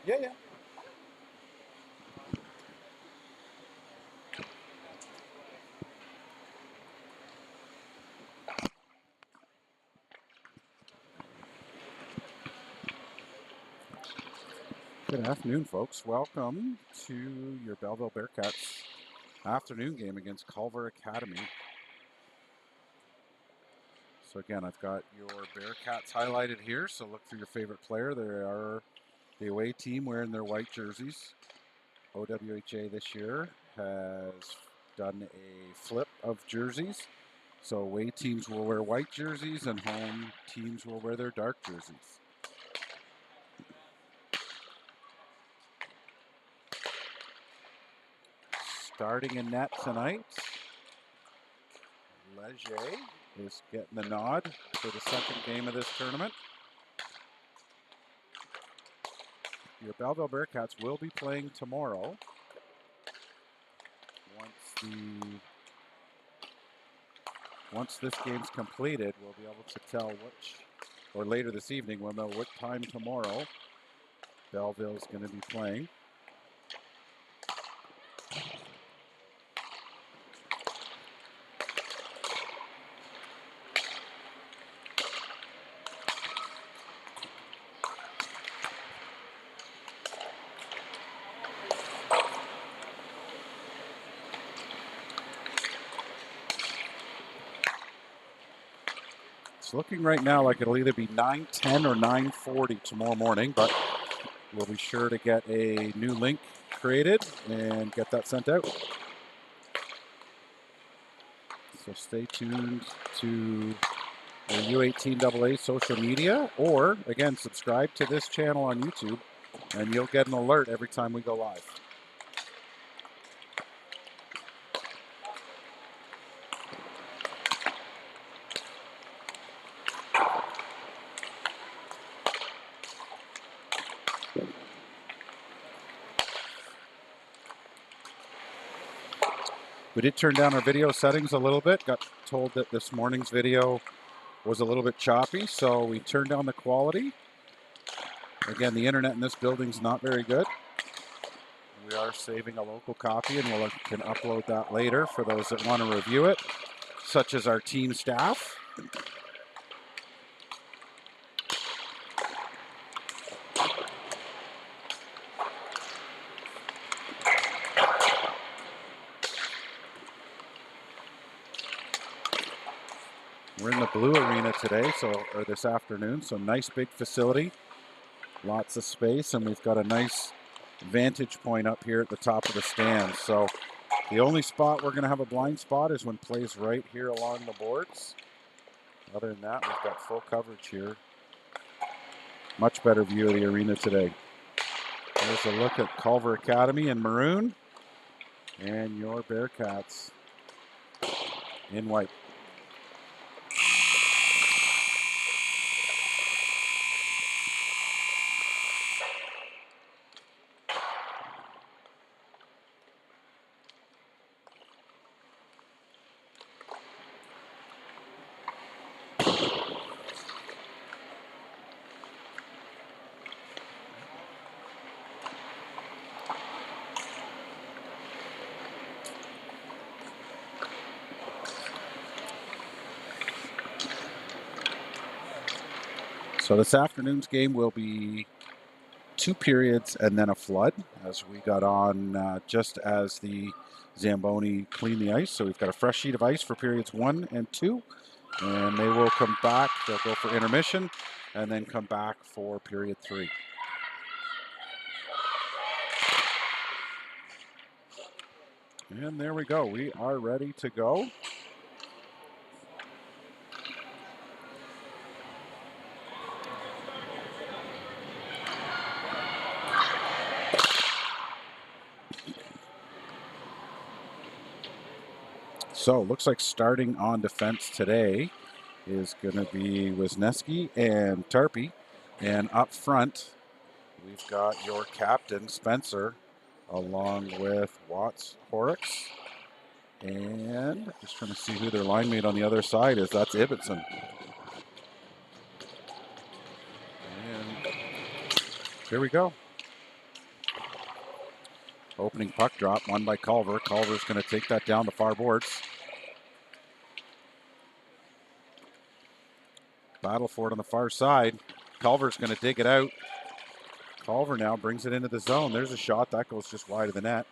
Yeah, yeah. Good afternoon, folks. Welcome to your Belleville Bearcats afternoon game against Culver Academy. So again, I've got your Bearcats highlighted here, so look for your favorite player. They are the away team wearing their white jerseys. OWHA this year has done a flip of jerseys. So away teams will wear white jerseys and home teams will wear their dark jerseys. Starting in net tonight, Leger is getting the nod for the second game of this tournament. Your Belleville Bearcats will be playing tomorrow. Once this game's completed, we'll be able to tell or later this evening, we'll know what time tomorrow Belleville's going to be playing. It's looking right now like it'll either be 9:10 or 9:40 tomorrow morning, but we'll be sure to get a new link created and get that sent out. So stay tuned to the U18AA social media, or again, subscribe to this channel on YouTube, and you'll get an alert every time we go live. We did turn down our video settings a little bit. Got told that this morning's video was a little bit choppy, so we turned down the quality. Again, the internet in this building's not very good. We are saving a local copy, and we can upload that later for those that want to review it, such as our team staff. We're in the Blue Arena today, or this afternoon, so nice big facility, lots of space, and we've got a nice vantage point up here at the top of the stands. So the only spot we're going to have a blind spot is when plays right here along the boards. Other than that, we've got full coverage here. Much better view of the arena today. There's a look at Culver Academy in maroon and your Bearcats in white. So this afternoon's game will be 2 periods and then a flood, as we got on just as the Zamboni cleaned the ice. So we've got a fresh sheet of ice for periods 1 and 2, and they will come back. They'll go for intermission and then come back for period 3. And there we go. We are ready to go. So looks like starting on defense today is going to be Wisniewski and Tarpey. And up front, we've got your captain, Spencer, along with Watts, Horrocks. And just trying to see who their line mate on the other side is. That's Ibbotson. And here we go. Opening puck drop, won by Culver. Culver's going to take that down the far boards. Battle for it on the far side. Culver's going to dig it out. Culver now brings it into the zone. There's a shot. That goes just wide of the net.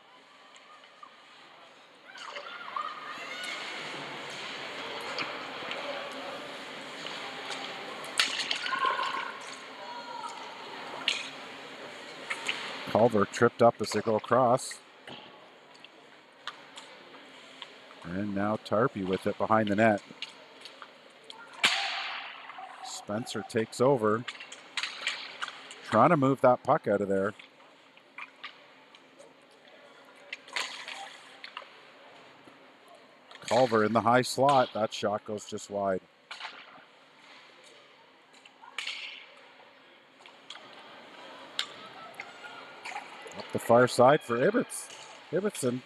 Culver tripped up as they go across. And now Tarpey with it behind the net. Spencer takes over. Trying to move that puck out of there. Culver in the high slot. That shot goes just wide. Up the far side for Ibbotson. Ibbotson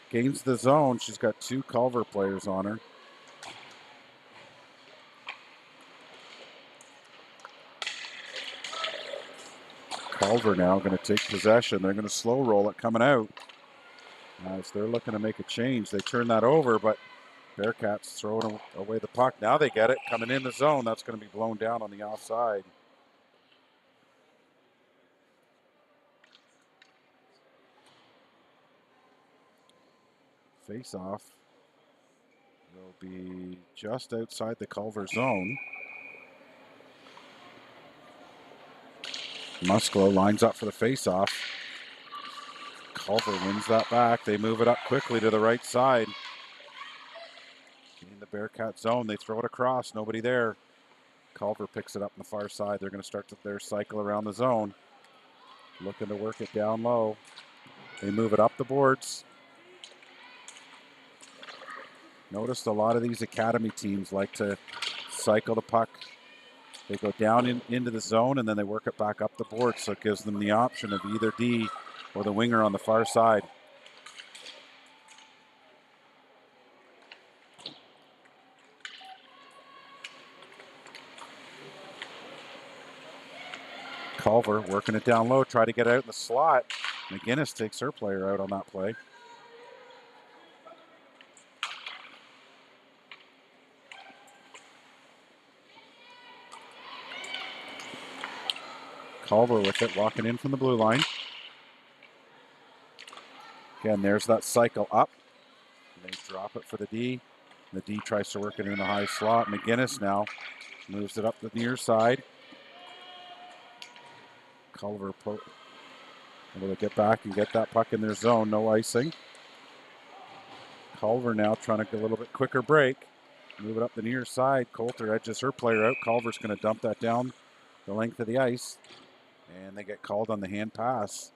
gains the zone. She's got 2 Culver players on her. Culver now going to take possession. They're going to slow roll it coming out. As they're looking to make a change. They turn that over, but Bearcats throwing away the puck. Now they get it coming in the zone. That's going to be blown down on the offside. Face off will be just outside the Culver zone. Musklo lines up for the face-off. Culver wins that back. They move it up quickly to the right side. In the Bearcat zone, they throw it across. Nobody there. Culver picks it up on the far side. They're going to start their cycle around the zone. Looking to work it down low. They move it up the boards. Noticed a lot of these academy teams like to cycle the puck. They go down into the zone and then they work it back up the board, so it gives them the option of either D or the winger on the far side. Culver working it down low, try to get out in the slot. McGinnis takes her player out on that play. Culver with it, walking in from the blue line. Again, there's that cycle up. They drop it for the D. The D tries to work it in the high slot. McGinnis now moves it up the near side. Culver able to get back and get that puck in their zone. No icing. Culver now trying to get a little bit quicker break. Move it up the near side. Coulter edges her player out. Culver's going to dump that down the length of the ice. And they get called on the hand pass.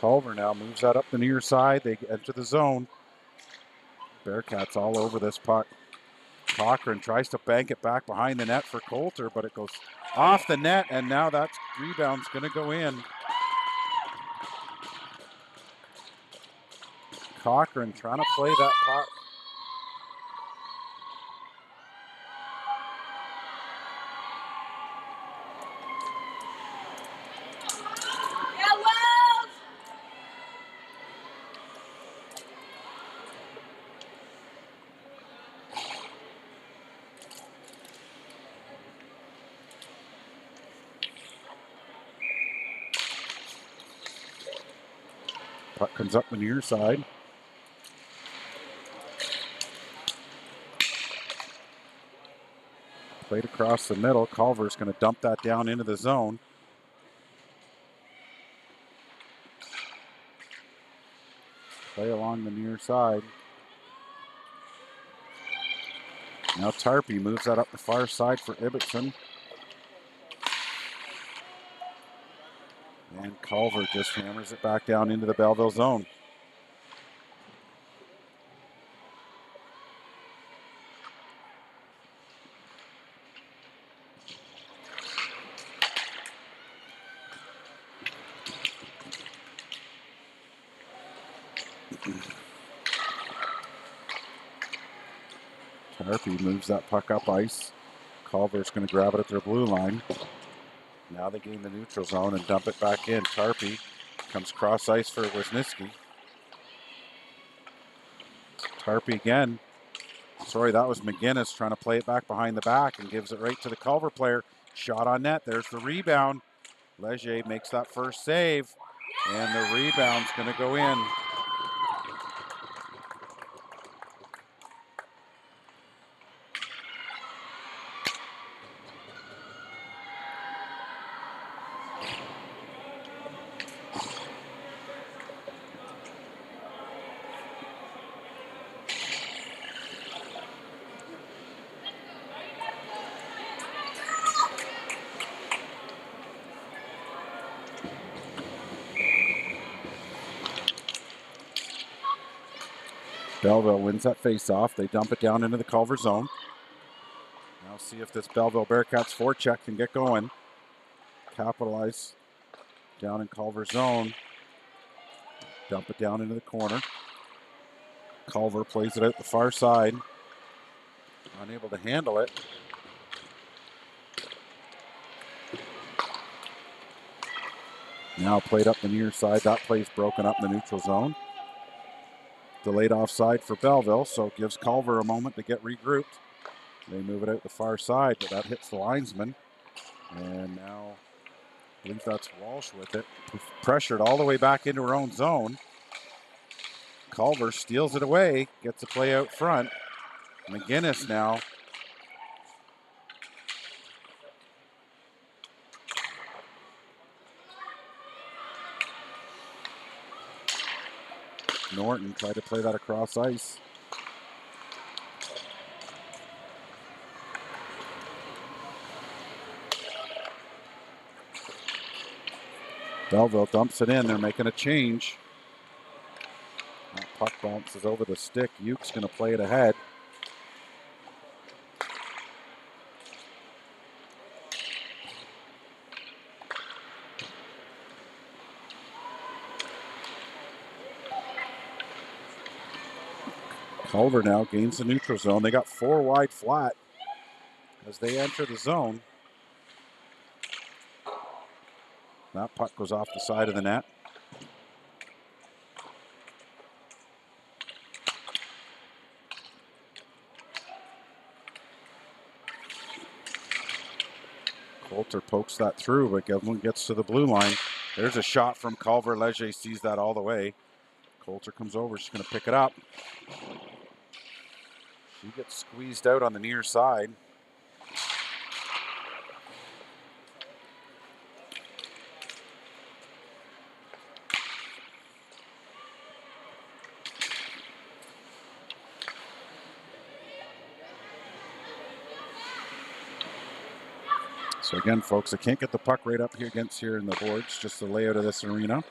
Culver now moves that up the near side. They enter the zone. Bearcats all over this puck. Cochran tries to bank it back behind the net for Coulter, but it goes off the net, and now that rebound's going to go in. Cochran trying to play that puck. Puck comes up the near side. Played across the middle. Culver's going to dump that down into the zone. Play along the near side. Now Tarpey moves that up the far side for Ibbotson. And Culver just hammers it back down into the Belleville zone. Tarpey moves that puck up ice. Culver's going to grab it at their blue line. Now they gain the neutral zone and dump it back in. Tarpey comes cross ice for Wisniewski. Tarpey again. Sorry, that was McGinnis trying to play it back behind the back and gives it right to the Culver player. Shot on net. There's the rebound. Leger makes that first save, and the rebound's going to go in. Belleville wins that face-off. They dump it down into the Culver zone. Now see if this Belleville Bearcats forecheck can get going. Capitalize down in Culver zone. Dump it down into the corner. Culver plays it out the far side. Unable to handle it. Now played up the near side. That play's broken up in the neutral zone. Delayed offside for Belleville, so it gives Culver a moment to get regrouped. They move it out the far side, but that hits the linesman. And now, I believe that's Walsh with it. Pressured all the way back into her own zone. Culver steals it away, gets a play out front. McGinnis now. Norton tried to play that across ice. Belleville dumps it in. They're making a change. That puck bounces over the stick. Uke's going to play it ahead. Culver now gains the neutral zone. They got 4 wide flat as they enter the zone. That puck goes off the side of the net. Coulter pokes that through, but Gilman gets to the blue line. There's a shot from Culver. Leger sees that all the way. Coulter comes over. She's going to pick it up. She gets squeezed out on the near side. So again, folks, I can't get the puck right up here against here in the boards, just the layout of this arena.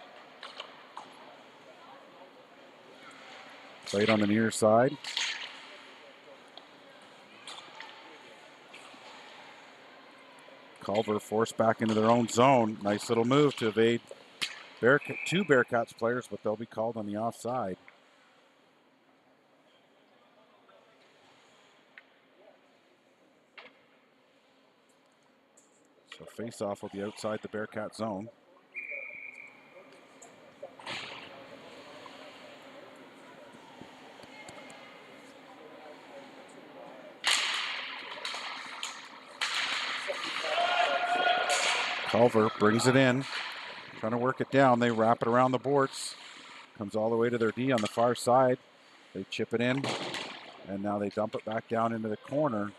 Played on the near side. Culver forced back into their own zone. Nice little move to evade two Bearcats players, but they'll be called on the offside. So face-off will be outside the Bearcat zone. Culver brings it in, trying to work it down. They wrap it around the boards. Comes all the way to their D on the far side. They chip it in, and now they dump it back down into the corner.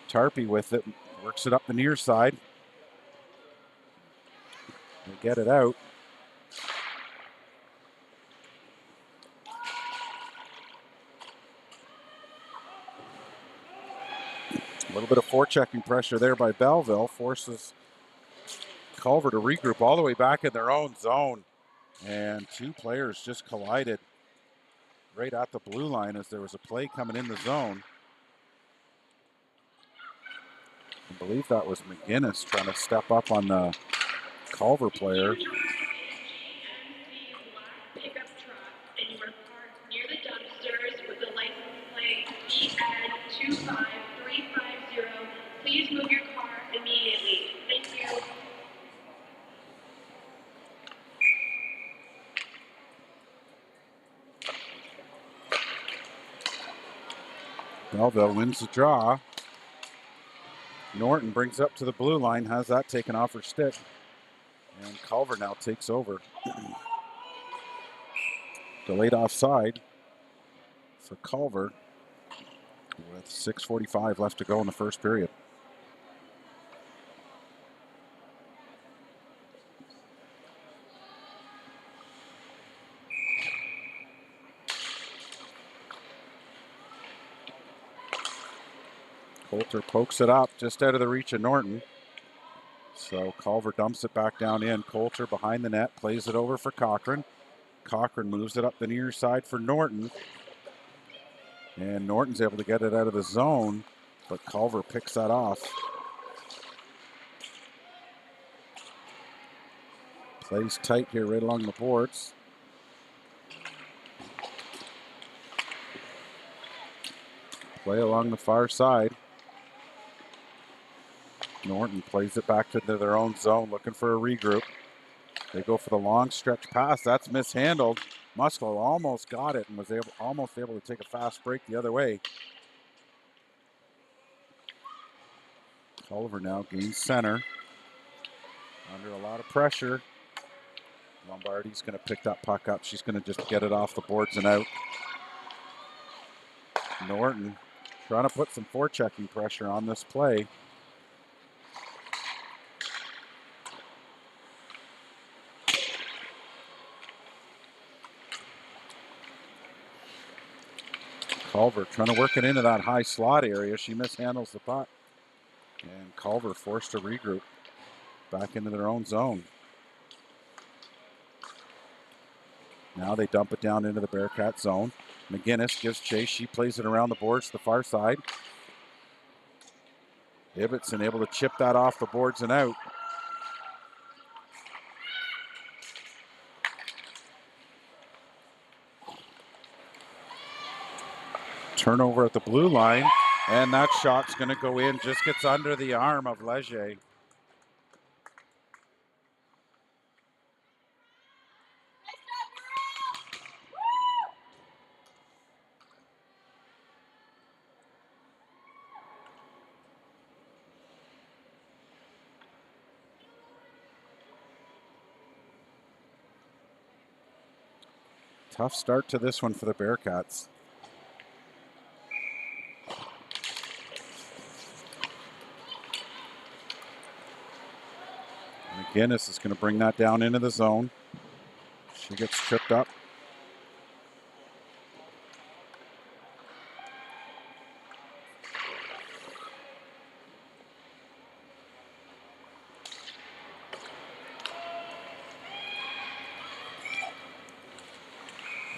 Tarpey with it, works it up the near side. They get it out. A little bit of forechecking pressure there by Belleville. Forces Culver to regroup all the way back in their own zone. And two players just collided right at the blue line as there was a play coming in the zone. I believe that was McGinnis trying to step up on the Culver player. Belleville wins the draw. Norton brings up to the blue line, has that taken off her stick. And Culver now takes over. Delayed offside for Culver with 6:45 left to go in the first period. Coulter pokes it up just out of the reach of Norton. So Culver dumps it back down in. Coulter behind the net, plays it over for Cochran. Cochran moves it up the near side for Norton. And Norton's able to get it out of the zone, but Culver picks that off. Plays tight here right along the boards. Play along the far side. Norton plays it back to their own zone, looking for a regroup. They go for the long stretch pass. That's mishandled. Muskell almost got it and was almost able to take a fast break the other way. Culver now gains center. Under a lot of pressure. Lombardi's going to pick that puck up. She's going to just get it off the boards and out. Norton trying to put some forechecking pressure on this play. Culver trying to work it into that high slot area. She mishandles the puck. And Culver forced to regroup back into their own zone. Now they dump it down into the Bearcat zone. McGinnis gives chase. She plays it around the boards to the far side. Ibbotson able to chip that off the boards and out. Turnover at the blue line, and that shot's going to go in. Just gets under the arm of Leger. Tough start to this one for the Bearcats. McGinnis is going to bring that down into the zone. She gets tripped up.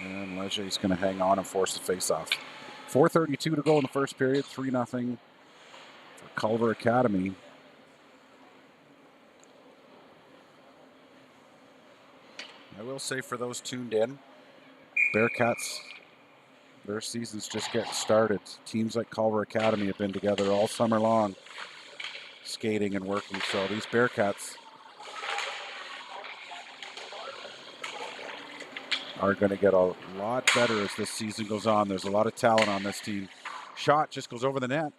And Leger's going to hang on and force the face-off. 4:32 to go in the first period. 3-0 for Culver Academy. I will say for those tuned in, Bearcats, their season's just getting started. Teams like Culver Academy have been together all summer long, skating and working. So these Bearcats are going to get a lot better as this season goes on. There's a lot of talent on this team. Shot just goes over the net.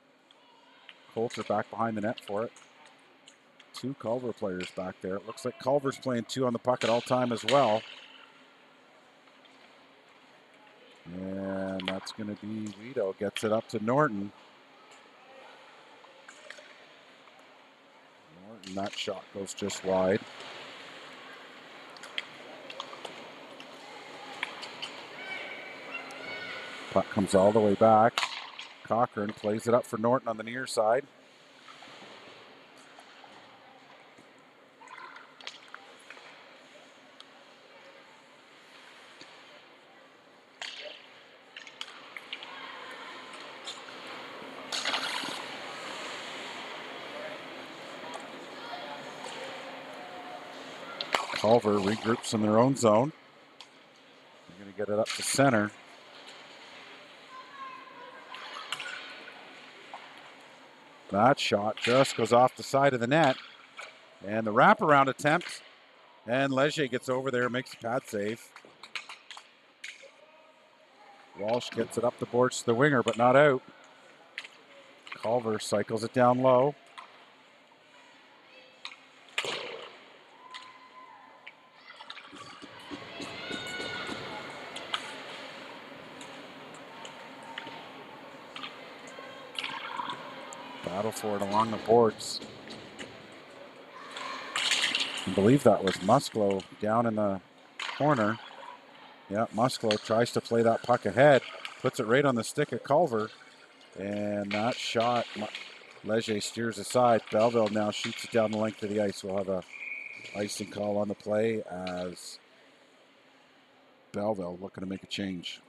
Coulter back behind the net for it. Two Culver players back there. It looks like Culver's playing two on the puck at all time as well. And that's going to be Guido. Gets it up to Norton. Norton, that shot goes just wide. Puck comes all the way back. Cochran plays it up for Norton on the near side. Culver regroups in their own zone. They're going to get it up to center. That shot just goes off the side of the net. And the wraparound attempt. And Leger gets over there, makes a pad save. Walsh gets it up the boards to the winger, but not out. Culver cycles it down low. Battle for it along the boards. I believe that was Musklo down in the corner. Yeah, Musklo tries to play that puck ahead, puts it right on the stick of Culver, and that shot, Leger steers aside. Belleville now shoots it down the length of the ice. We'll have a icing call on the play as Belleville looking to make a change.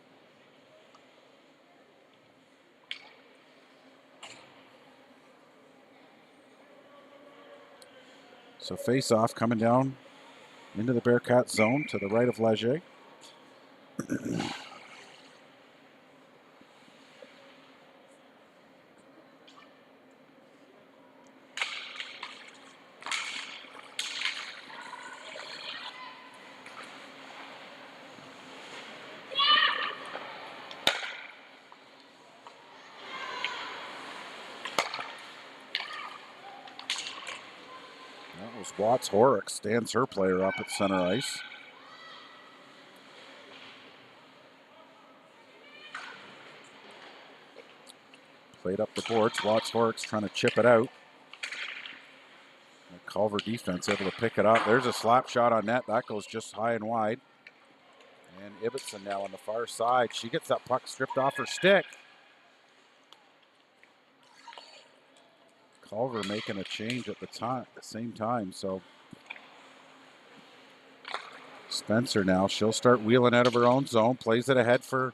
So face-off coming down into the Bearcats zone to the right of Leger. That was Watts Horrocks, stands her player up at center ice. Played up the boards. Watts Horrocks trying to chip it out. The Culver defense able to pick it up. There's a slap shot on net. That goes just high and wide. And Ibbotson now on the far side. She gets that puck stripped off her stick. Culver making a change at the same time. So Spencer now, she'll start wheeling out of her own zone. Plays it ahead for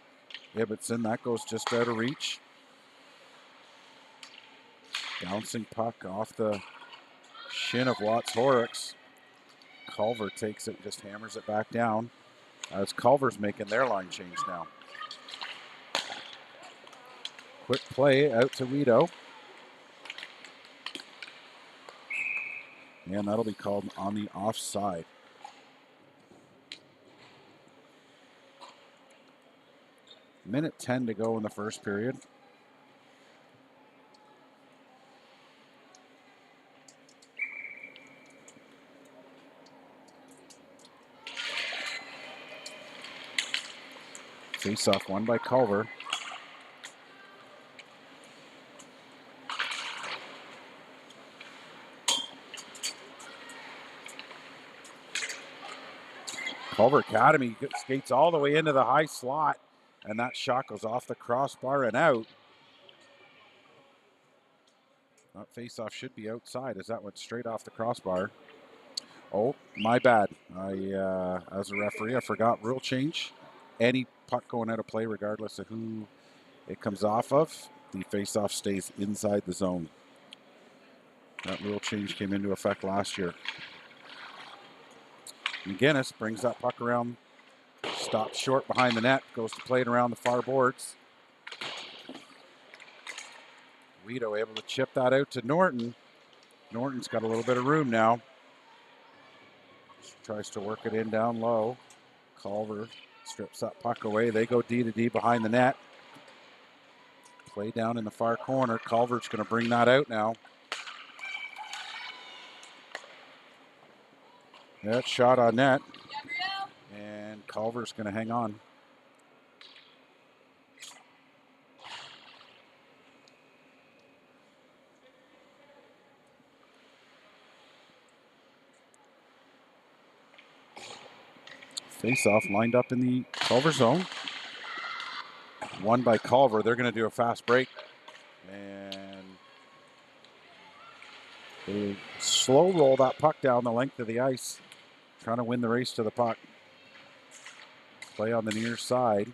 Ibbotson. That goes just out of reach. Bouncing puck off the shin of Watts Horrocks. Culver takes it and just hammers it back down as Culver's making their line change now. Quick play out to Rito. And that'll be called on the offside. Minute 10 to go in the first period. Face-off won by Culver. Culver Academy skates all the way into the high slot, and that shot goes off the crossbar and out. That face-off should be outside as that went straight off the crossbar. Oh, my bad. As a referee, I forgot rule change. Any puck going out of play, regardless of who it comes off of, the face-off stays inside the zone. That rule change came into effect last year. McGinnis brings that puck around, stops short behind the net, goes to play it around the far boards. Rito able to chip that out to Norton. Norton's got a little bit of room now. She tries to work it in down low. Culver strips that puck away. They go D to D behind the net. Play down in the far corner. Culver's going to bring that out now. That shot on net. And Culver's going to hang on. Face-off lined up in the Culver zone. Won by Culver. They're going to do a fast break. And they slow roll that puck down the length of the ice. Trying to win the race to the puck. Play on the near side.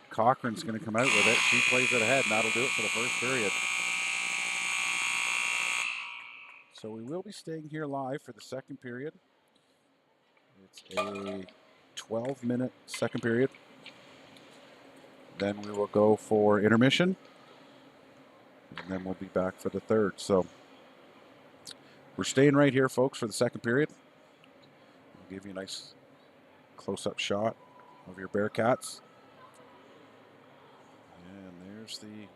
Cochran's going to come out with it. She plays it ahead, and that'll do it for the first period. So we will be staying here live for the second period. It's a 12-minute second period. Then we will go for intermission. And then we'll be back for the third. So we're staying right here, folks, for the second period. I'll give you a nice close-up shot of your Bearcats. And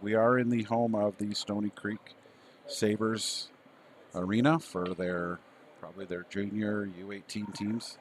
We are in the home of the Stoney Creek Sabres Arena for probably their junior U18 teams.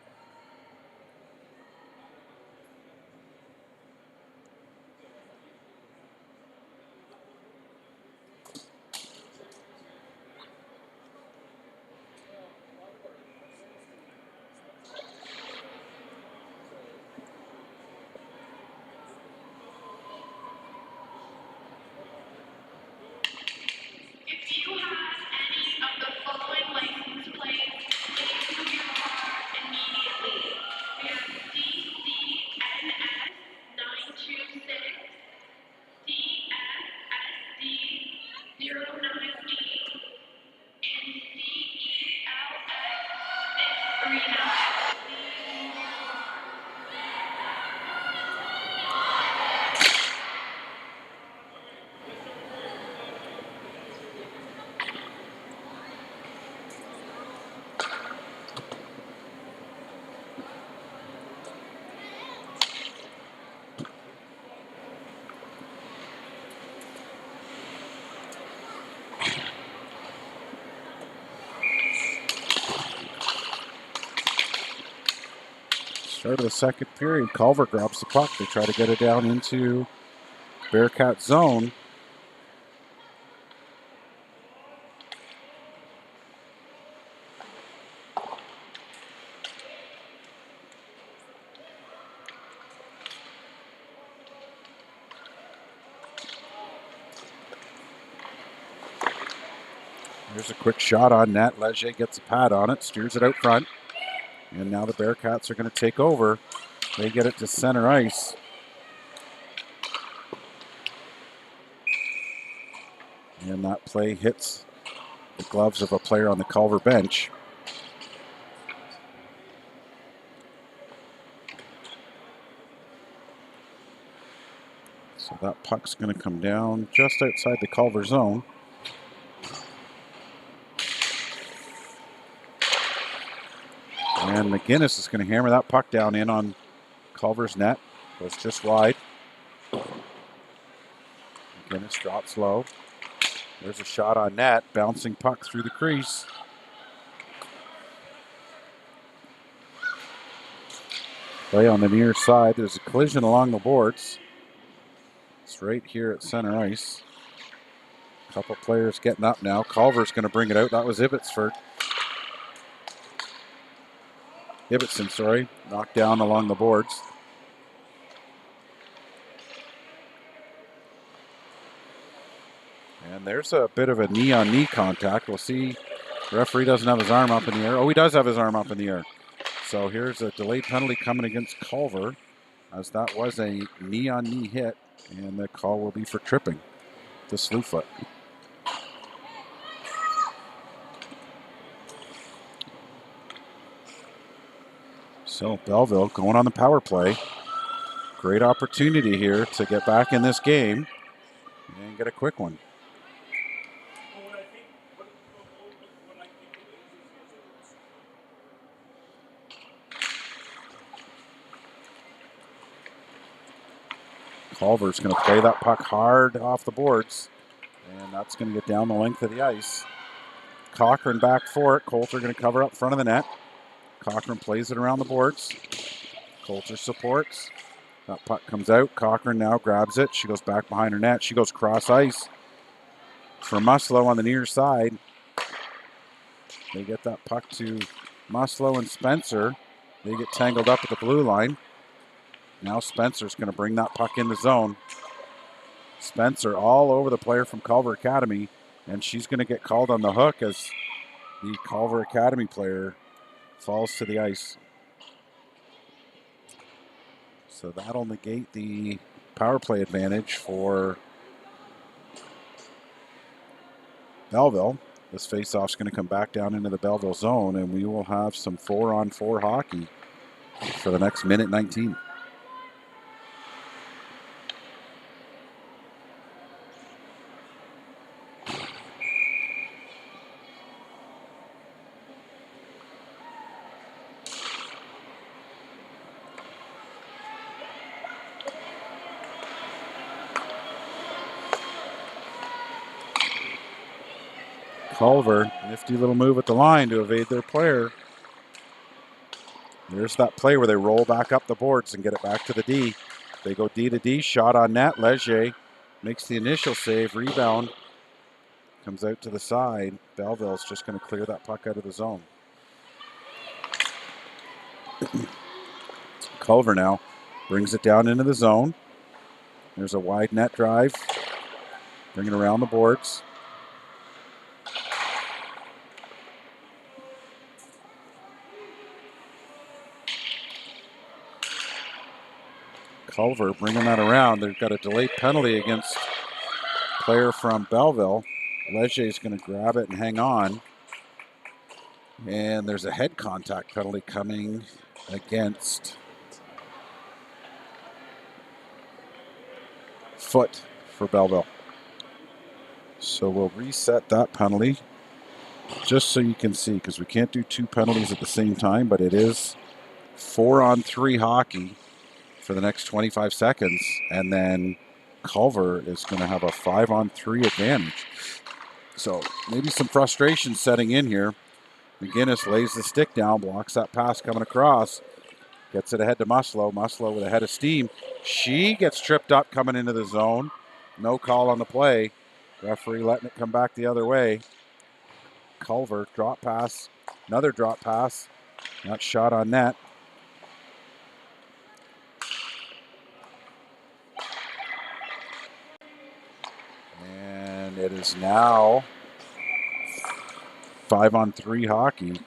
Start of the second period, Culver grabs the puck. They try to get it down into Bearcat zone. There's a quick shot on net. Leger gets a pad on it, steers it out front. And now the Bearcats are going to take over. They get it to center ice. And that play hits the gloves of a player on the Culver bench. So that puck's going to come down just outside the Culver zone. And McGinnis is going to hammer that puck down in on Culver's net. Goes just wide. McGinnis drops low. There's a shot on net. Bouncing puck through the crease. Play on the near side. There's a collision along the boards. It's right here at center ice. A couple players getting up now. Culver's going to bring it out. That was Ibbotson, knocked down along the boards. And there's a bit of a knee-on-knee contact. We'll see. The referee doesn't have his arm up in the air. Oh, he does have his arm up in the air. So here's a delayed penalty coming against Culver, as that was a knee-on-knee hit, and the call will be for tripping to Slewfoot. So Belleville going on the power play. Great opportunity here to get back in this game and get a quick one. Culver's going to play that puck hard off the boards, and that's going to get down the length of the ice. Cochran back for it. Coulter going to cover up front of the net. Cochran plays it around the boards. Coulter supports. That puck comes out. Cochran now grabs it. She goes back behind her net. She goes cross ice for Muslow on the near side. They get that puck to Muslow and Spencer. They get tangled up at the blue line. Now Spencer's going to bring that puck in the zone. Spencer all over the player from Culver Academy, and she's going to get called on the hook as the Culver Academy player falls to the ice. So that'll negate the power play advantage for Belleville. This faceoff's going to come back down into the Belleville zone, and we will have some 4-on-4 hockey for the next minute 19. Culver, nifty little move at the line to evade their player. There's that play where they roll back up the boards and get it back to the D. They go D to D, shot on net. Leger makes the initial save, rebound. Comes out to the side. Belleville's just going to clear that puck out of the zone. Culver now brings it down into the zone. There's a wide net drive. Bring it around the boards. Culver bringing that around. They've got a delayed penalty against a player from Belleville. Leger is going to grab it and hang on. And there's a head contact penalty coming against Foot for Belleville. So we'll reset that penalty just so you can see, because we can't do two penalties at the same time, but it is 4-on-3 hockey for the next 25 seconds, and then Culver is going to have a 5-on-3 advantage. So maybe some frustration setting in here. McGinnis lays the stick down, blocks that pass coming across, gets it ahead to Muslow. Muslow with a head of steam. She gets tripped up coming into the zone. No call on the play. Referee letting it come back the other way. Culver, drop pass, another drop pass. Not shot on net. And it is now 5-on-3 hockey.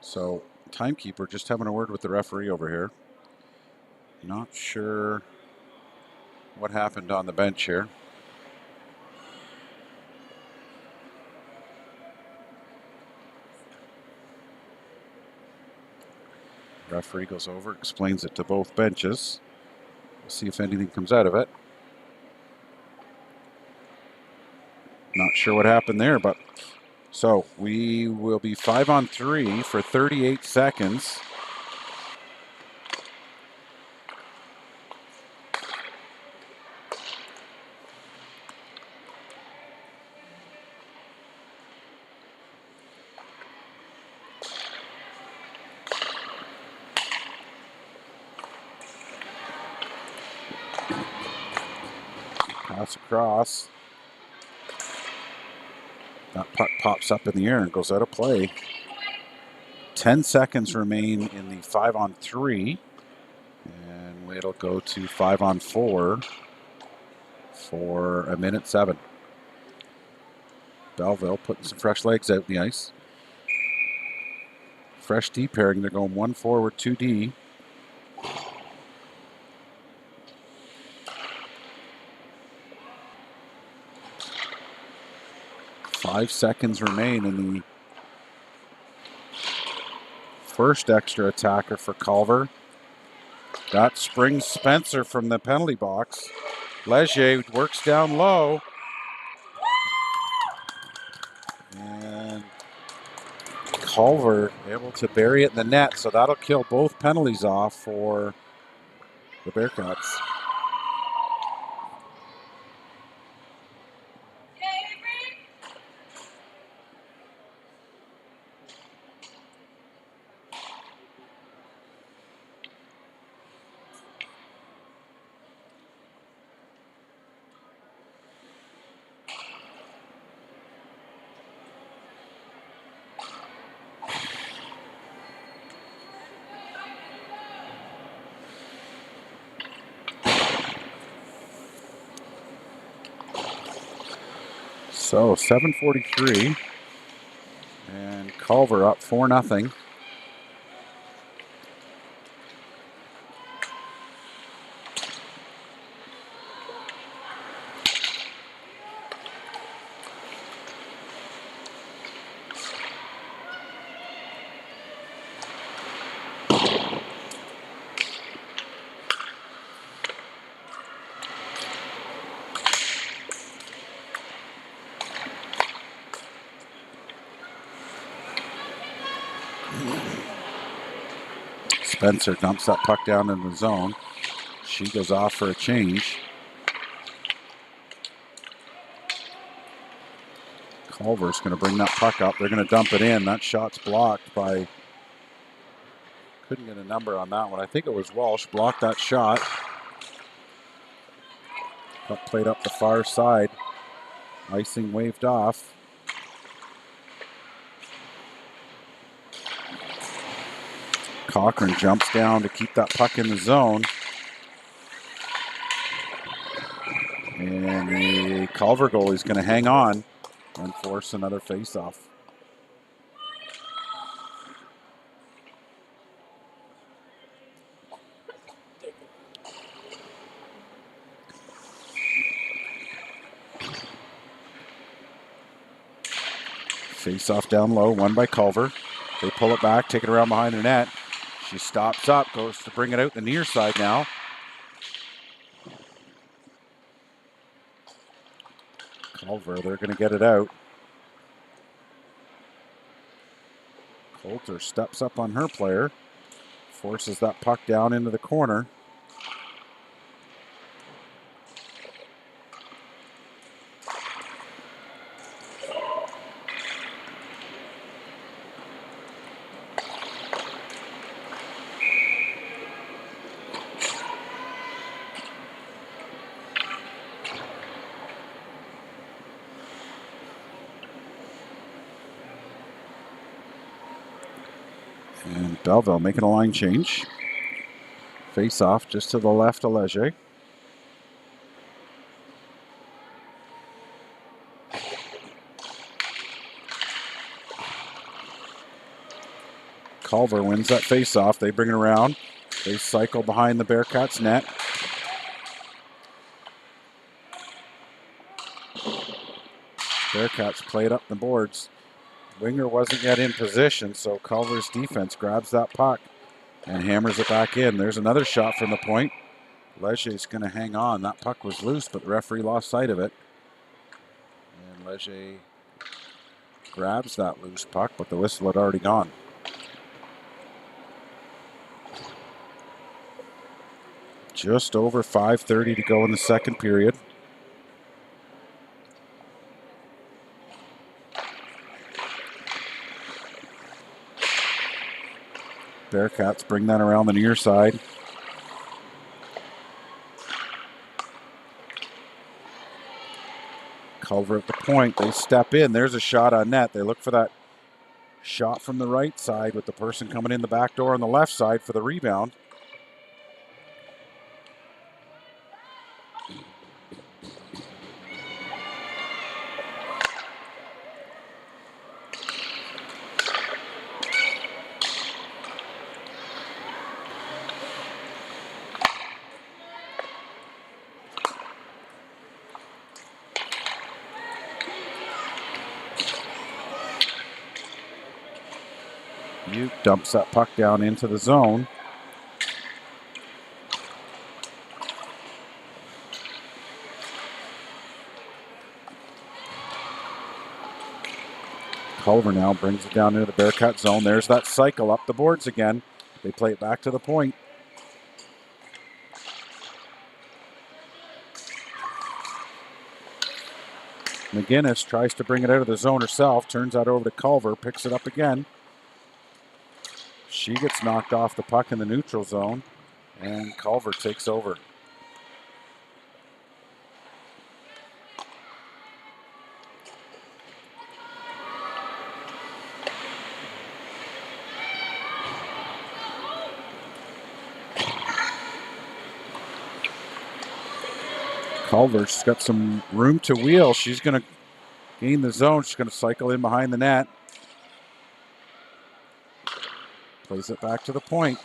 So, timekeeper just having a word with the referee over here. Not sure what happened on the bench here. Referee goes over, explains it to both benches. We'll see if anything comes out of it. Not sure what happened there, but so we will be 5-on-3 for 38 seconds. Pass across. That puck pops up in the air and goes out of play. 10 seconds remain in the 5-on-3. And it'll go to 5-on-4 for a minute 7. Belleville putting some fresh legs out in the ice. Fresh D pairing. They're going 1 forward, 2 D. 5 seconds remain in the first extra attacker for Culver. That springs Spencer from the penalty box. Leger works down low. And Culver able to bury it in the net, so that'll kill both penalties off for the Bearcats. So 7:43, and Culver up 4-0. Spencer dumps that puck down in the zone. She goes off for a change. Culver's going to bring that puck up. They're going to dump it in. That shot's blocked by, couldn't get a number on that one. I think it was Walsh. Blocked that shot. Puck played up the far side. Icing waved off. Cochran jumps down to keep that puck in the zone. And the Culver goalie's going to hang on and force another face-off. Face-off down low, won by Culver. They pull it back, take it around behind the net. She stops up, goes to bring it out the near side now. Culver, they're going to get it out. Coulter steps up on her player, forces that puck down into the corner. And Belleville making a line change. Face off just to the left of Leger. Culver wins that face off. They bring it around. They cycle behind the Bearcats net. Bearcats played up the boards. Winger wasn't yet in position, so Culver's defense grabs that puck and hammers it back in. There's another shot from the point. Leger's going to hang on. That puck was loose, but the referee lost sight of it. And Leger grabs that loose puck, but the whistle had already gone. Just over 5:30 to go in the second period. Bearcats bring that around the near side. Culver at the point. They step in. There's a shot on net. They look for that shot from the right side with the person coming in the back door on the left side for the rebound. Dumps that puck down into the zone. Culver now brings it down into the Bearcat zone. There's that cycle up the boards again. They play it back to the point. McGinnis tries to bring it out of the zone herself. Turns that over to Culver. Picks it up again. She gets knocked off the puck in the neutral zone, and Culver takes over. Culver's got some room to wheel. She's going to gain the zone. She's going to cycle in behind the net. Plays it back to the point.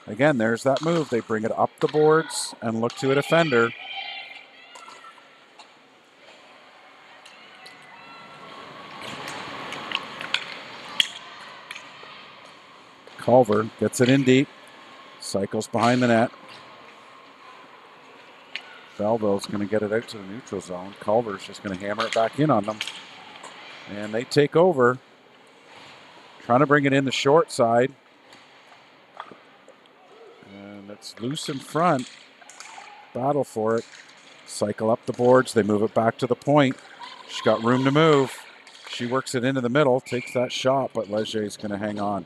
Again, there's that move. They bring it up the boards and look to a defender. Culver gets it in deep. Cycles behind the net. Belleville's going to get it out to the neutral zone. Culver's just going to hammer it back in on them. And they take over. Trying to bring it in the short side. It's loose in front. Battle for it. Cycle up the boards. They move it back to the point. She's got room to move. She works it into the middle, takes that shot, but Leger's going to hang on.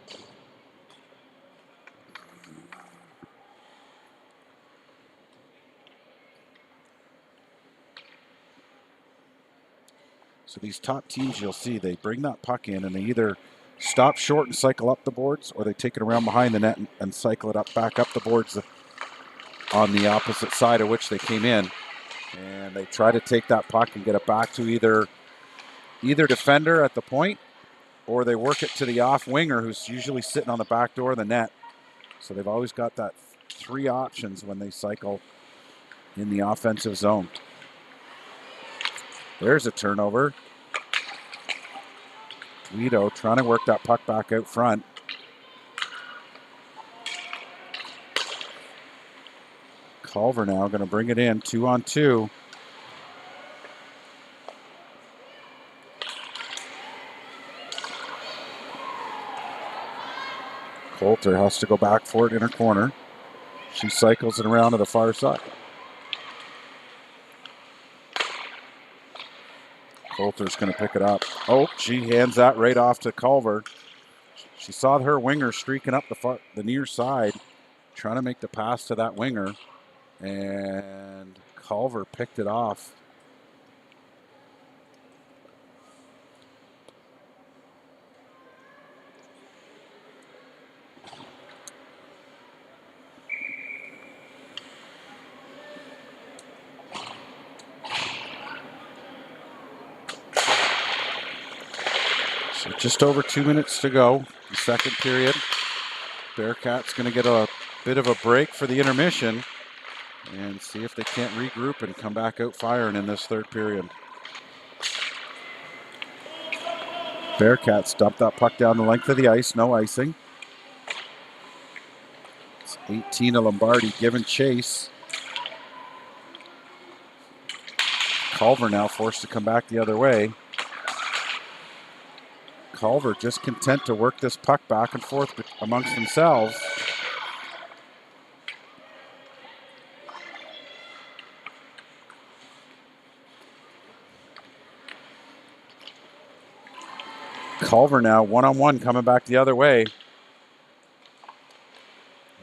So these top teams, you'll see, they bring that puck in and they either stop short and cycle up the boards, or they take it around behind the net and cycle it up back up the boards on the opposite side of which they came in. And they try to take that puck and get it back to either defender at the point, or they work it to the off winger who's usually sitting on the back door of the net. So they've always got that 3 options when they cycle in the offensive zone. There's a turnover. Guido trying to work that puck back out front. Culver now going to bring it in, 2-on-2. Coulter has to go back for it in her corner. She cycles it around to the far side. Coulter's going to pick it up. Oh, she hands that right off to Culver. She saw her winger streaking up the near side, trying to make the pass to that winger, and Culver picked it off. So just over 2 minutes to go, the second period. Bearcats going to get a bit of a break for the intermission and see if they can't regroup and come back out firing in this third period. Bearcats dump that puck down the length of the ice, no icing. It's 18 to Lombardi giving chase. Culver now forced to come back the other way. Culver just content to work this puck back and forth amongst themselves. Culver now one-on-one coming back the other way.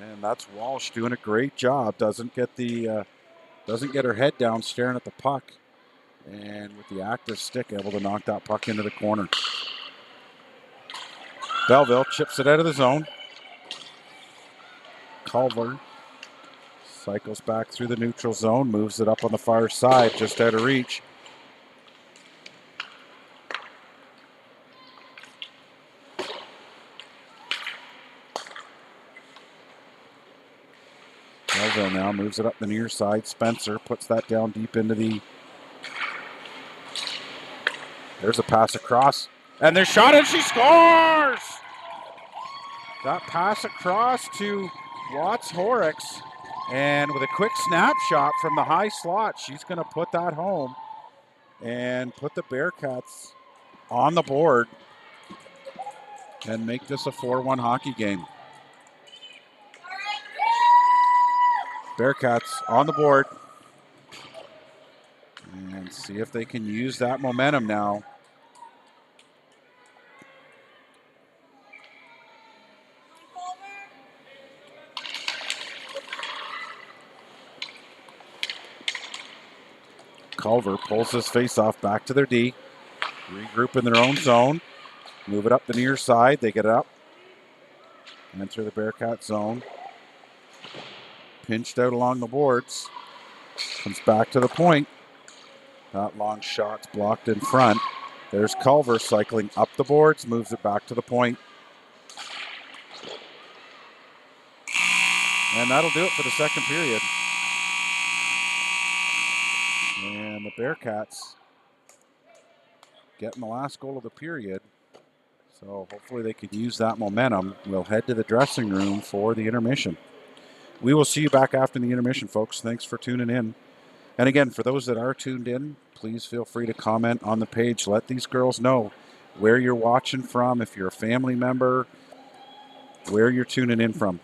And that's Walsh doing a great job. Doesn't get her head down staring at the puck. And with the active stick, able to knock that puck into the corner. Belleville chips it out of the zone. Culver cycles back through the neutral zone, moves it up on the far side, just out of reach. Belleville now moves it up the near side. Spencer puts that down deep into the... There's a pass across. And there's shot and she scores! That pass across to Watts Horrocks. And with a quick snapshot from the high slot, she's going to put that home and put the Bearcats on the board and make this a 4-1 hockey game. Bearcats on the board. And see if they can use that momentum now. Culver pulls his face-off back to their D. Regroup in their own zone. Move it up the near side. They get it up. Enter the Bearcat zone. Pinched out along the boards. Comes back to the point. That long shot's blocked in front. There's Culver cycling up the boards. Moves it back to the point. And that'll do it for the second period. And the Bearcats getting the last goal of the period. So hopefully they can use that momentum. We'll head to the dressing room for the intermission. We will see you back after the intermission, folks. Thanks for tuning in. And again, for those that are tuned in, please feel free to comment on the page. Let these girls know where you're watching from, if you're a family member, where you're tuning in from.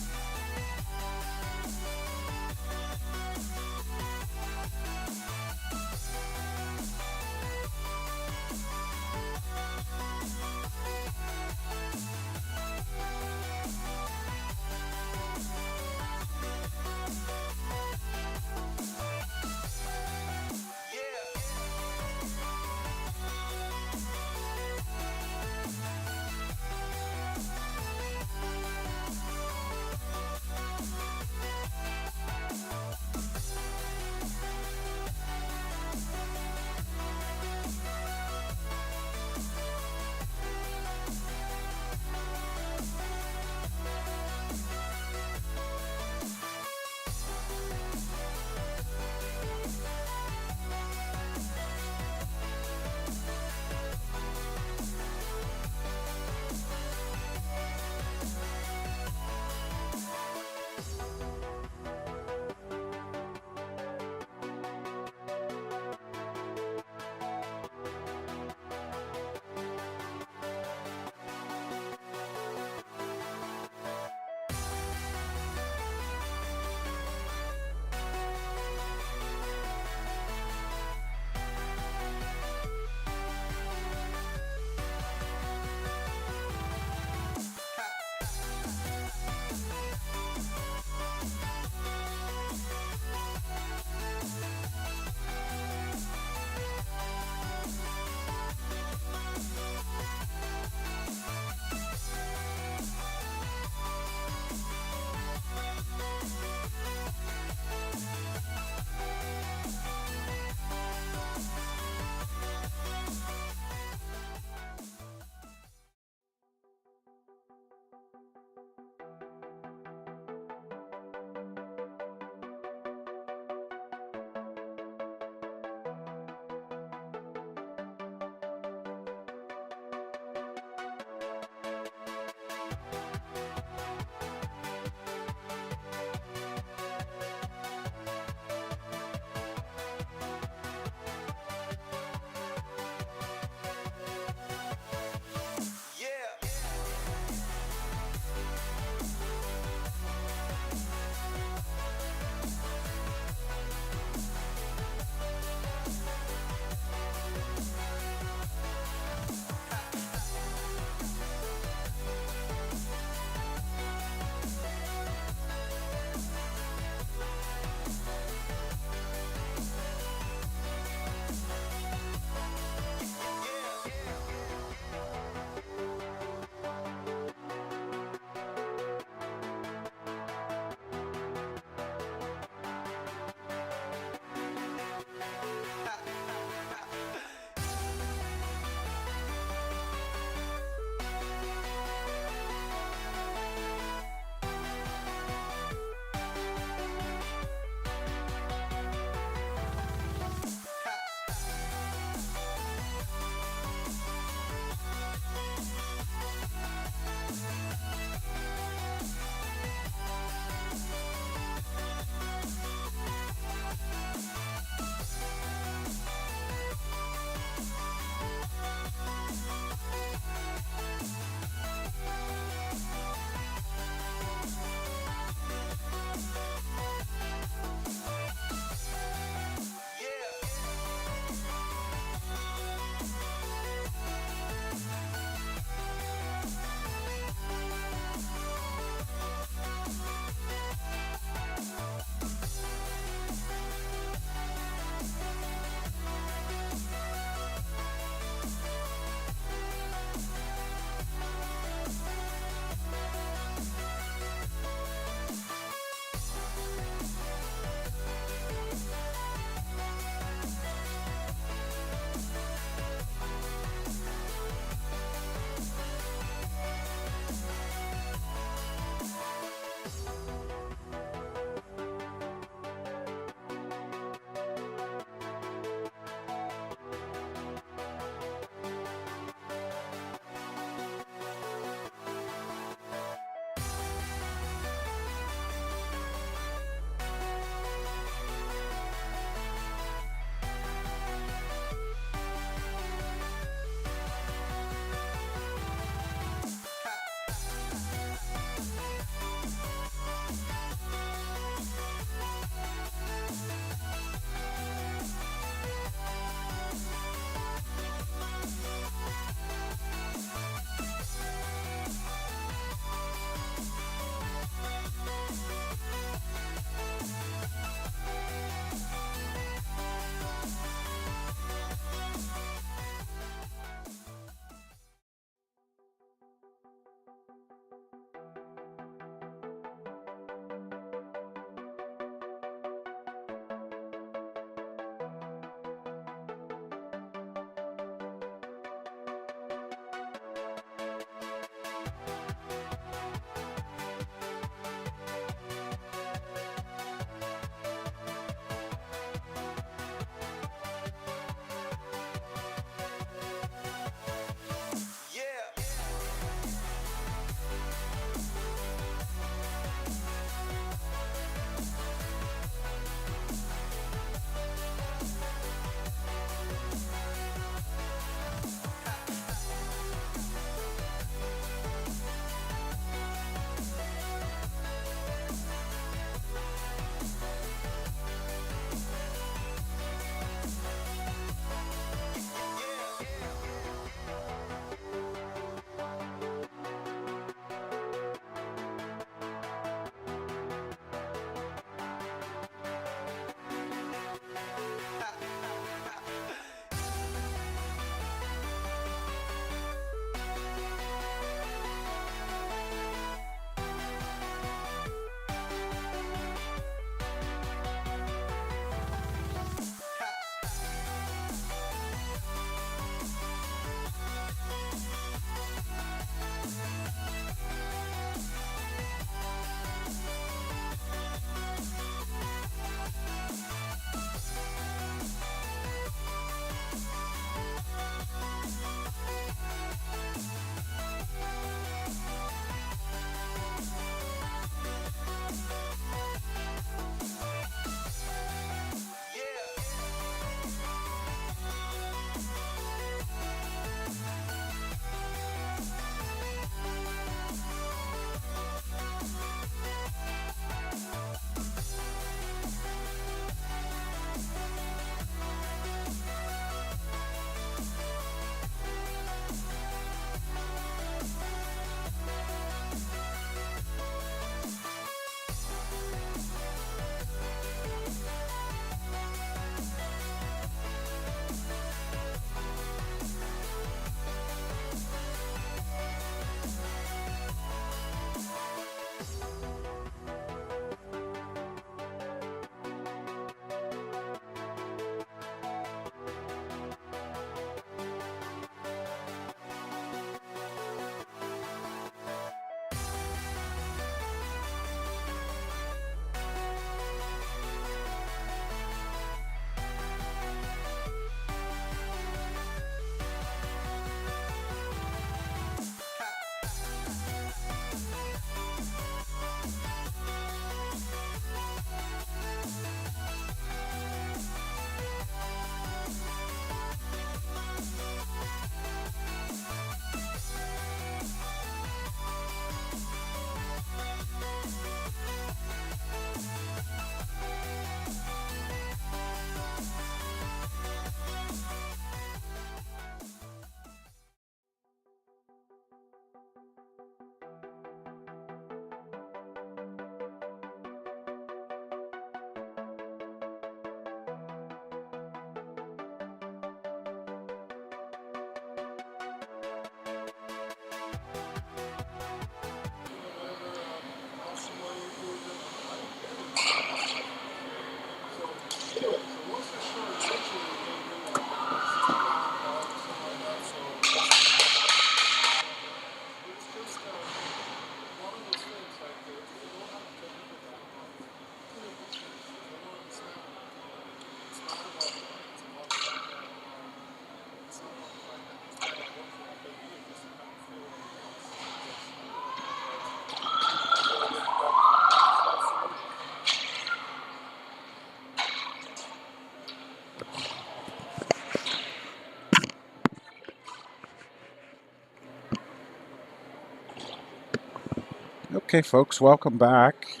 Okay, folks, welcome back.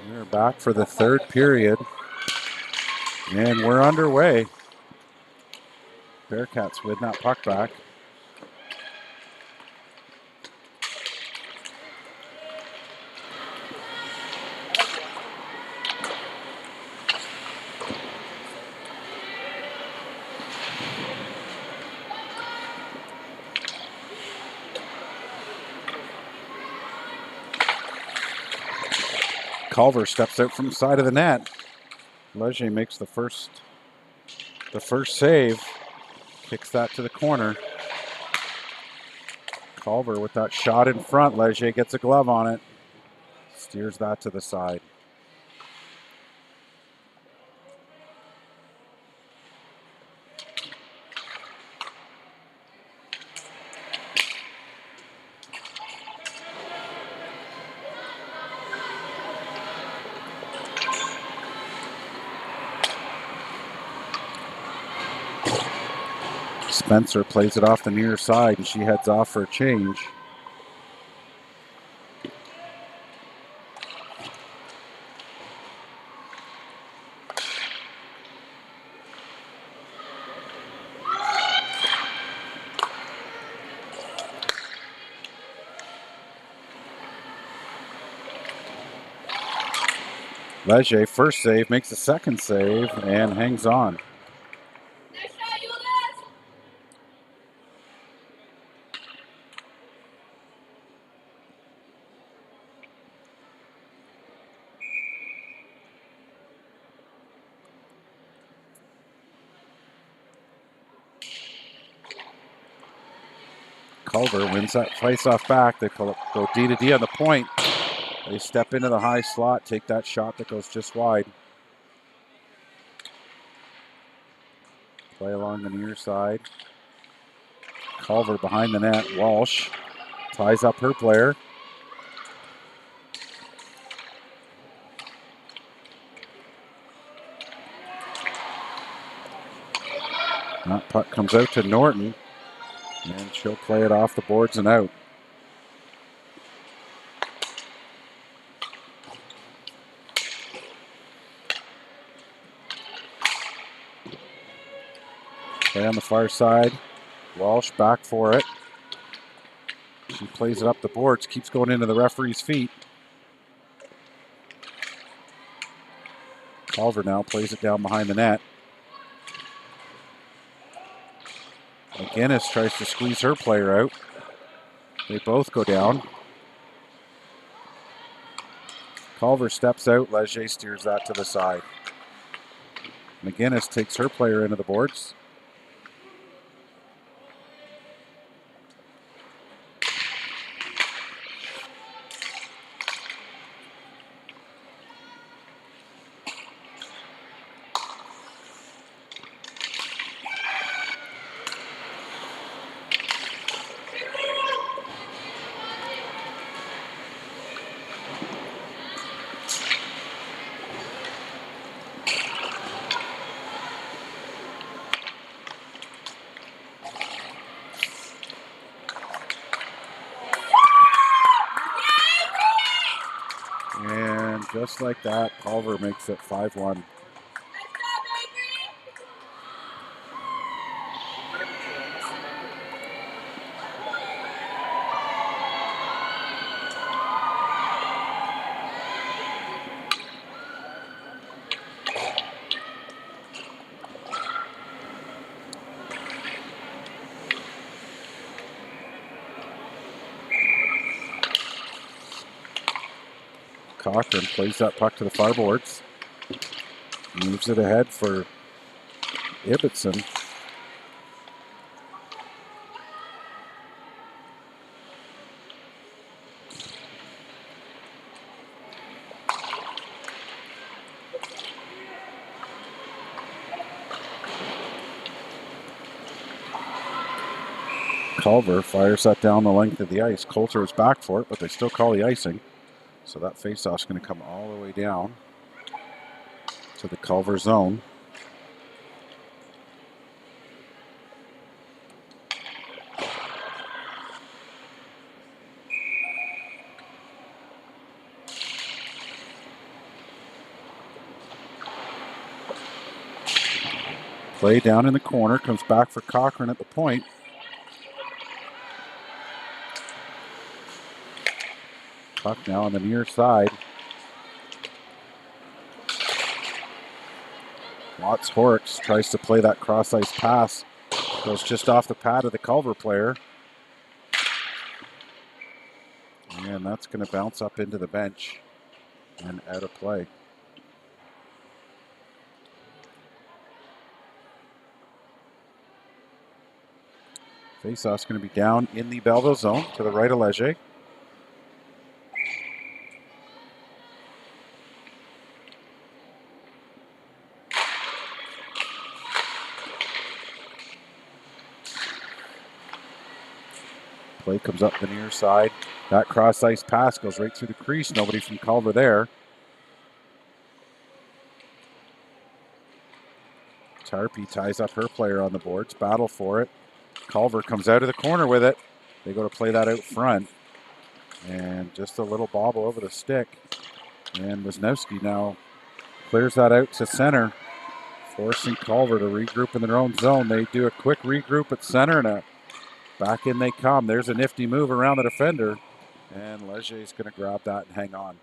We're back for the third period, and we're underway. Bearcats win that puck back. Culver steps out from the side of the net. Leger makes the first save, kicks that to the corner. Culver with that shot in front. Leger gets a glove on it, steers that to the side. Spencer plays it off the near side, and she heads off for a change. Leger, first save, makes the second save, and hangs on. Culver wins that face-off back. They go D to D on the point. They step into the high slot, take that shot that goes just wide. Play along the near side. Culver behind the net. Walsh ties up her player. That puck comes out to Norton, and she'll play it off the boards and out. Play on the far side. Walsh back for it. She plays it up the boards, keeps going into the referee's feet. Culver now plays it down behind the net. McGinnis tries to squeeze her player out. They both go down. Culver steps out. Leger steers that to the side. McGinnis takes her player into the boards. And just like that, Culver makes it 5-1. Cochran plays that puck to the far boards. Moves it ahead for Ibbotson. Culver fires that down the length of the ice. Coulter is back for it, but they still call the icing. So that faceoff's going to come all the way down to the Culver zone. Play down in the corner, comes back for Cochran at the point. Puck now on the near side. Watts Horrocks tries to play that cross-ice pass. Goes just off the pad of the Culver player. And that's going to bounce up into the bench and out of play. Faceoff's going to be down in the Belleville zone to the right of Leger. Play comes up the near side. That cross-ice pass goes right through the crease. Nobody from Culver there. Tarpey ties up her player on the boards. Battle for it. Culver comes out of the corner with it. They go to play that out front. And just a little bobble over the stick. And Wisniewski now clears that out to center, forcing Culver to regroup in their own zone. They do a quick regroup at center, and back in they come. There's a nifty move around the defender. And Leger's going to grab that and hang on.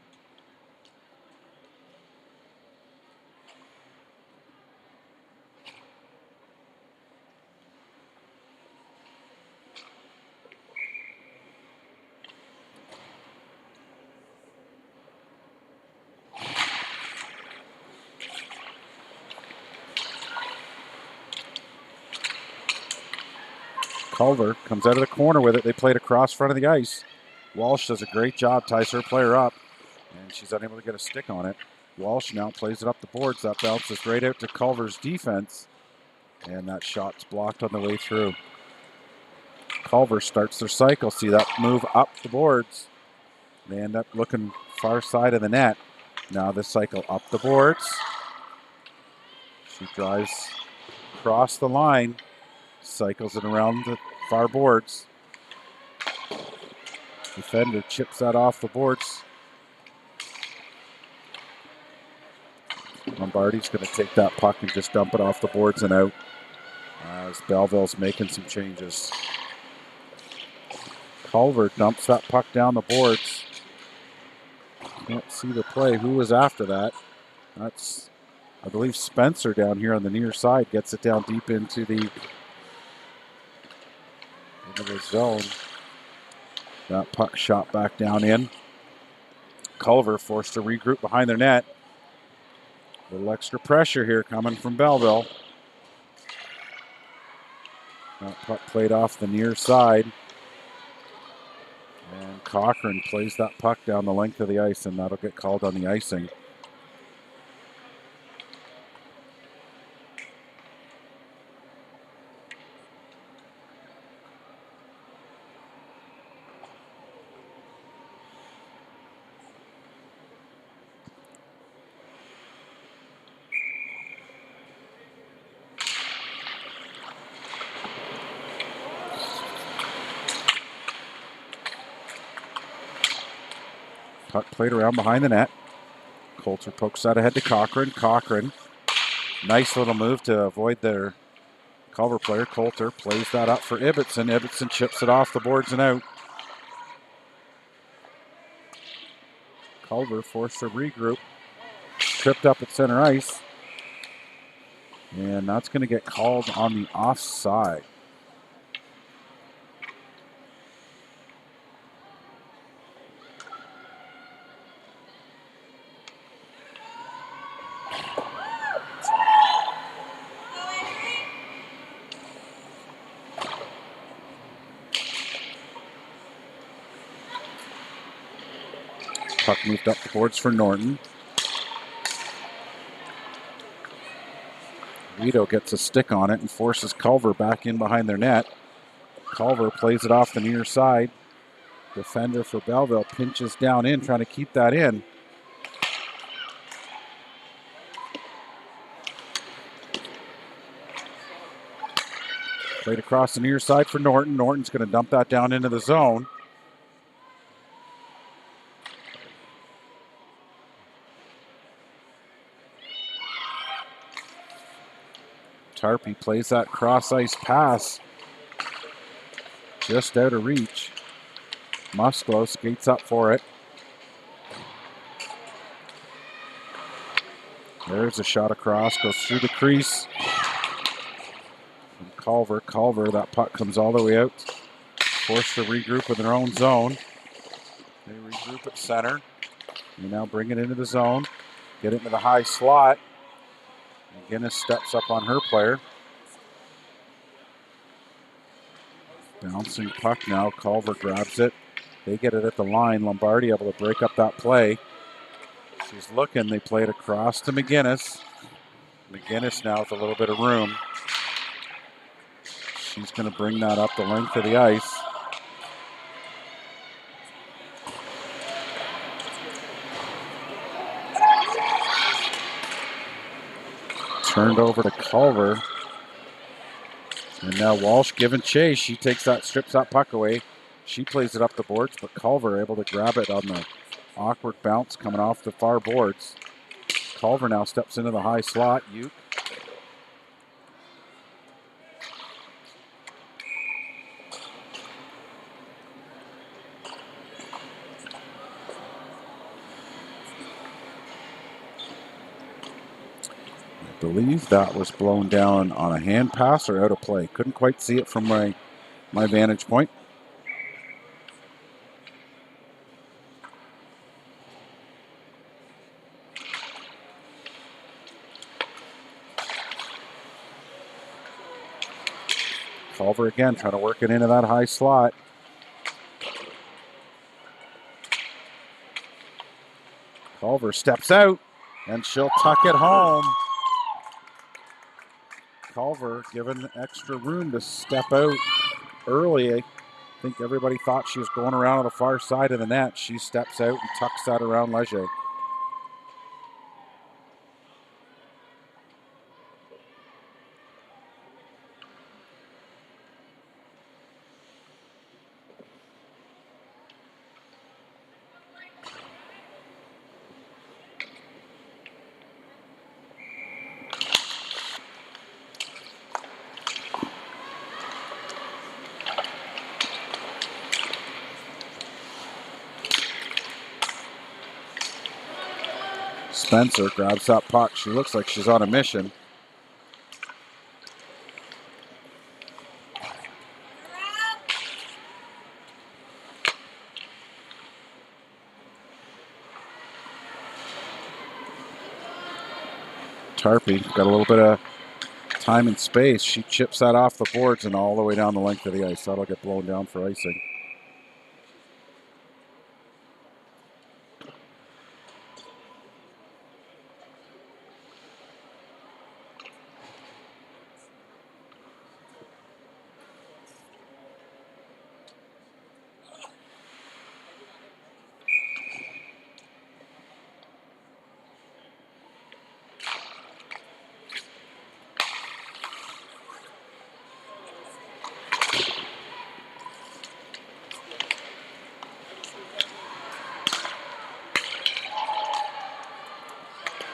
Culver comes out of the corner with it. They played across front of the ice. Walsh does a great job, ties her player up, and she's unable to get a stick on it. Walsh now plays it up the boards. That bounces right out to Culver's defense, and that shot's blocked on the way through. Culver starts their cycle. See that move up the boards. They end up looking far side of the net. Now this cycle up the boards. She drives across the line, cycles it around the far boards. Defender chips that off the boards. Lombardi's going to take that puck and just dump it off the boards and out as Belleville's making some changes. Culver dumps that puck down the boards. Can't see the play. Who was after that? That's, I believe, Spencer down here on the near side. Gets it down deep into the zone. That puck shot back down in. Culver forced to regroup behind their net. A little extra pressure here coming from Belleville. That puck played off the near side. And Cochran plays that puck down the length of the ice, and that'll get called on the icing. Puck played around behind the net. Coulter pokes that ahead to Cochran. Cochran, nice little move to avoid their Culver player. Coulter plays that up for Ibbotson. Ibbotson chips it off the boards and out. Culver forced to regroup. Tripped up at center ice. And that's going to get called on the offside. Puck moved up the boards for Norton. Vito gets a stick on it and forces Culver back in behind their net. Culver plays it off the near side. Defender for Belleville pinches down in, trying to keep that in. Played across the near side for Norton. Norton's going to dump that down into the zone. Tarpey plays that cross-ice pass just out of reach. Musclo skates up for it. There's a shot across, goes through the crease. From Culver, that puck comes all the way out. Forced to regroup in their own zone. They regroup at center. They now bring it into the zone. Get it into the high slot. McGinnis steps up on her player. Bouncing puck now. Culver grabs it. They get it at the line. Lombardi able to break up that play. She's looking. They play it across to McGinnis. McGinnis now with a little bit of room. She's going to bring that up the length of the ice. Turned over to Culver. And now Walsh giving chase. She takes that, strips that puck away. She plays it up the boards, but Culver able to grab it on the awkward bounce coming off the far boards. Culver now steps into the high slot. Uke. I believe that was blown down on a hand pass or out of play. Couldn't quite see it from my vantage point. Culver again trying to work it into that high slot. Culver steps out and she'll tuck it home. Culver given extra room to step out early. I think everybody thought she was going around on the far side of the net. She steps out and tucks that around Leger. Spencer grabs that puck. She looks like she's on a mission. Tarpey got a little bit of time and space. She chips that off the boards and all the way down the length of the ice. That'll get blown down for icing.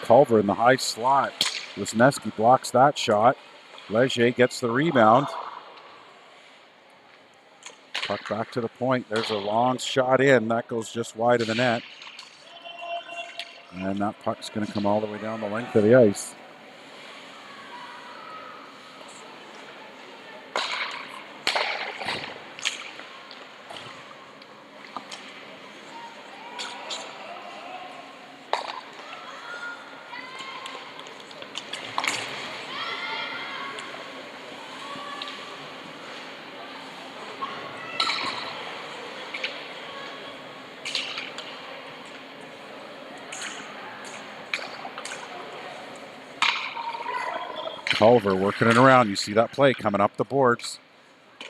Culver in the high slot. Wisniewski blocks that shot. Leger gets the rebound. Puck back to the point. There's a long shot in. That goes just wide of the net. And that puck's going to come all the way down the length of the ice. Culver working it around. You see that play coming up the boards.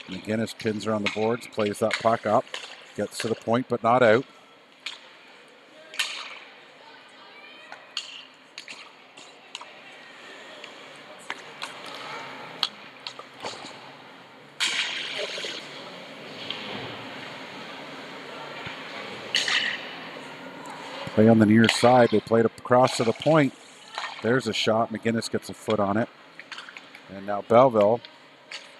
McGinnis pins her on the boards, plays that puck up, gets to the point but not out. Play on the near side. They played across to the point. There's a shot. McGinnis gets a foot on it. And now Belleville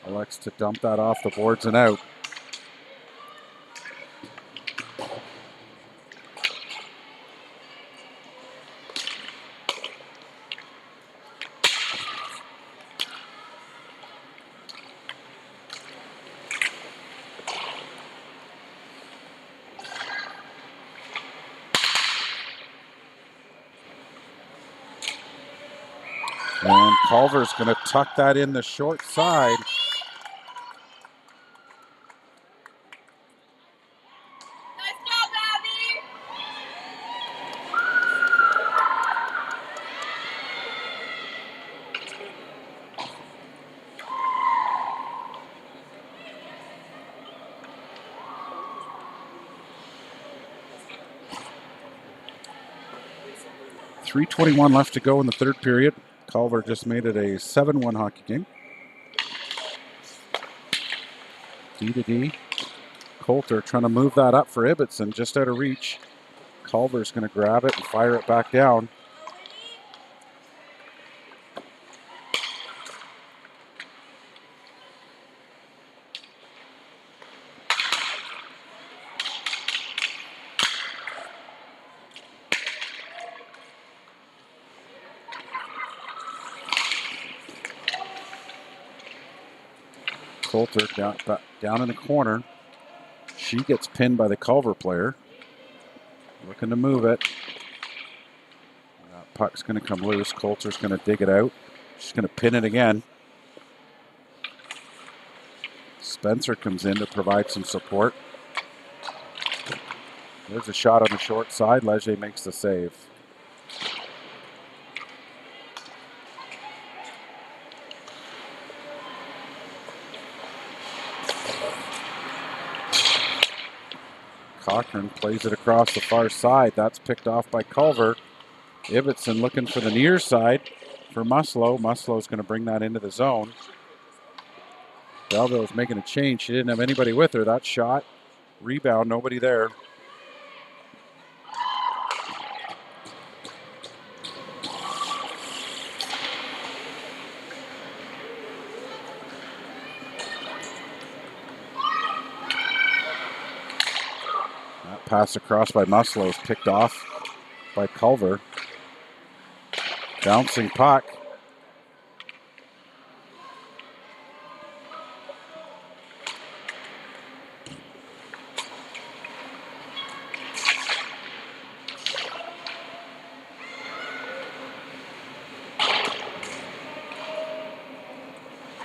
elects to dump that off the boards and out. And Culver's going to tuck that in the short side. Let's go, Bobby! 3:21 left to go in the third period. Culver just made it a 7-1 hockey game. D to D. Coulter trying to move that up for Ibbotson, just out of reach. Culver's going to grab it and fire it back down. Coulter down in the corner. She gets pinned by the Culver player. Looking to move it. That puck's going to come loose. Coulter's going to dig it out. She's going to pin it again. Spencer comes in to provide some support. There's a shot on the short side. Leger makes the save. Cochran plays it across the far side. That's picked off by Culver. Ibbotson looking for the near side for Muslow. Muslow's going to bring that into the zone. Belleville's making a change. She didn't have anybody with her. That shot, rebound, nobody there. Pass across by Muslow is picked off by Culver. Bouncing puck.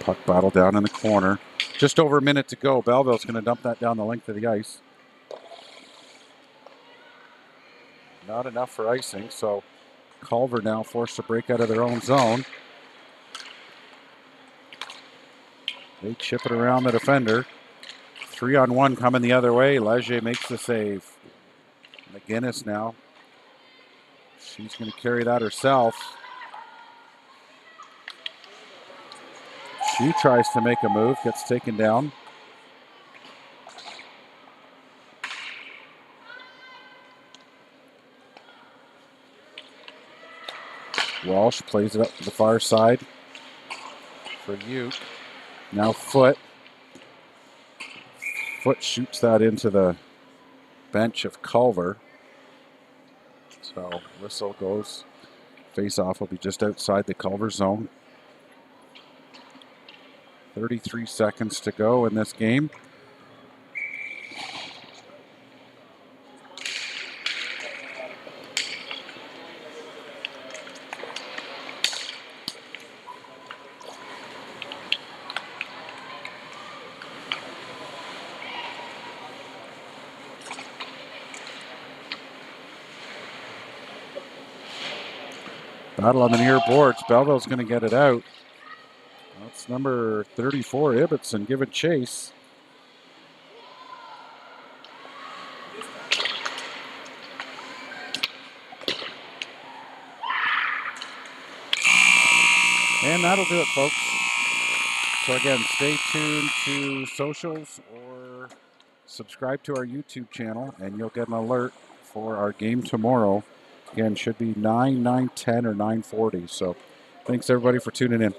Puck battle down in the corner. Just over a minute to go. Belleville's going to dump that down the length of the ice. Not enough for icing, so Culver now forced to break out of their own zone. They chip it around the defender. 3-on-1 coming the other way. Leger makes the save. McGinnis now. She's going to carry that herself. She tries to make a move, gets taken down. Walsh plays it up to the far side for Uke. Now Foot. Foot shoots that into the bench of Culver. So whistle goes. Face-off will be just outside the Culver zone. 33 seconds to go in this game. Battle on the near boards. Belleville's going to get it out. It's number 34, Ibbotson, giving chase. And that'll do it, folks. So again, stay tuned to socials or subscribe to our YouTube channel, and you'll get an alert for our game tomorrow. Again, should be 9, 9:10, or 9:40. So thanks, everybody, for tuning in.